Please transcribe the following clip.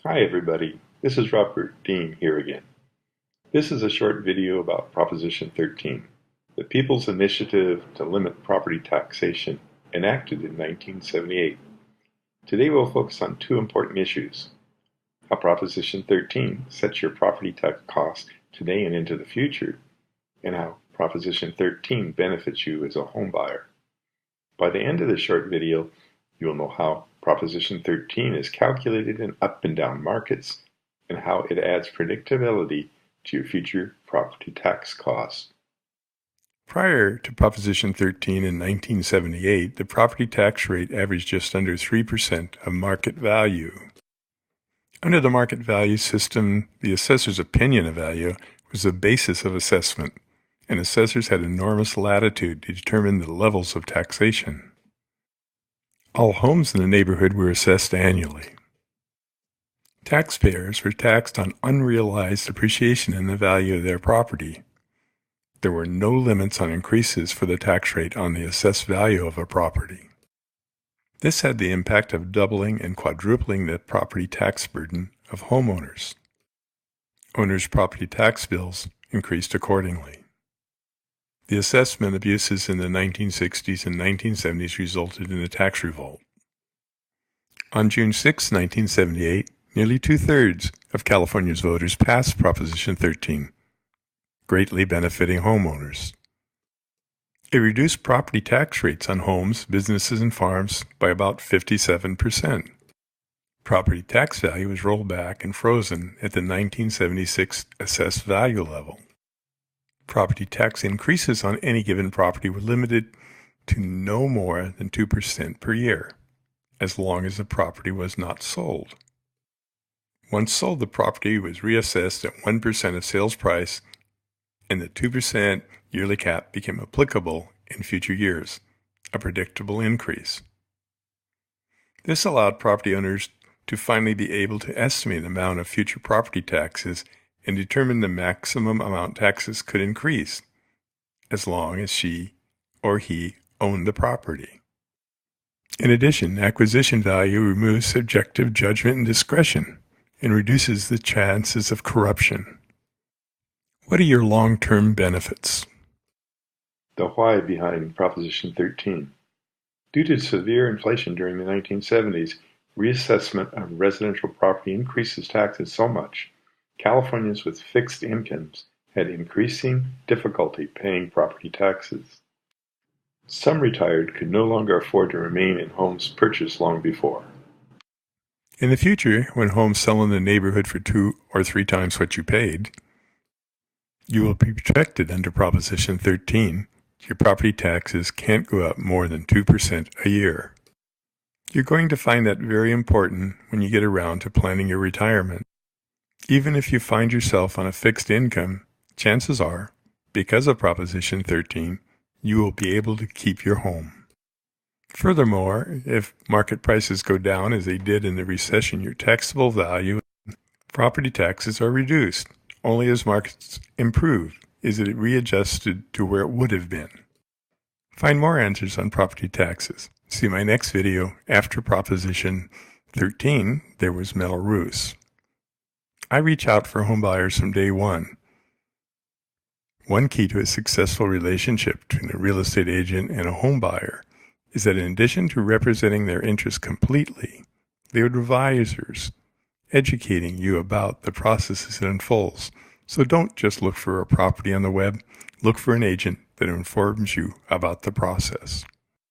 Hi everybody, this is Robert Deane here again. This is a short video about Proposition 13, the People's Initiative to Limit Property Taxation, enacted in 1978. Today we'll focus on two important issues: how Proposition 13 sets your property tax costs today and into the future, and how Proposition 13 benefits you as a home buyer. By the end of the short video, you will know how Proposition 13 is calculated in up and down markets and how it adds predictability to your future property tax costs. Prior to Proposition 13 in 1978, the property tax rate averaged just under 3% of market value. Under the market value system, the assessor's opinion of value was the basis of assessment, and assessors had enormous latitude to determine the levels of taxation. All homes in the neighborhood were assessed annually. Taxpayers were taxed on unrealized appreciation in the value of their property. There were no limits on increases for the tax rate on the assessed value of a property. This had the impact of doubling and quadrupling the property tax burden of homeowners. Owners' property tax bills increased accordingly. The assessment abuses in the 1960s and 1970s resulted in a tax revolt. On June 6, 1978, nearly two-thirds of California's voters passed Proposition 13, greatly benefiting homeowners. It reduced property tax rates on homes, businesses, and farms by about 57%. Property tax value was rolled back and frozen at the 1976 assessed value level. Property tax increases on any given property were limited to no more than 2% per year, as long as the property was not sold. Once sold, the property was reassessed at 1% of sales price, and the 2% yearly cap became applicable in future years, a predictable increase. This allowed property owners to finally be able to estimate the amount of future property taxes and determine the maximum amount taxes could increase, as long as she or he owned the property. In addition, acquisition value removes subjective judgment and discretion and reduces the chances of corruption. What are your long-term benefits? The why behind Proposition 13. Due to severe inflation during the 1970s, reassessment of residential property increases taxes so much Californians with fixed incomes had increasing difficulty paying property taxes. Some retired could no longer afford to remain in homes purchased long before. In the future, when homes sell in the neighborhood for 2 or 3 times what you paid, you will be protected under Proposition 13. Your property taxes can't go up more than 2% a year. You're going to find that very important when you get around to planning your retirement. Even if you find yourself on a fixed income, chances are, because of Proposition 13, you will be able to keep your home. Furthermore, if market prices go down as they did in the recession, your taxable value, property taxes are reduced. Only as markets improve is it readjusted to where it would have been. Find more answers on property taxes. See my next video after Proposition 13, there was metal roofs. I reach out for homebuyers from day one. One key to a successful relationship between a real estate agent and a homebuyer is that in addition to representing their interests completely, they are advisors, educating you about the process as it unfolds. So don't just look for a property on the web, look for an agent that informs you about the process.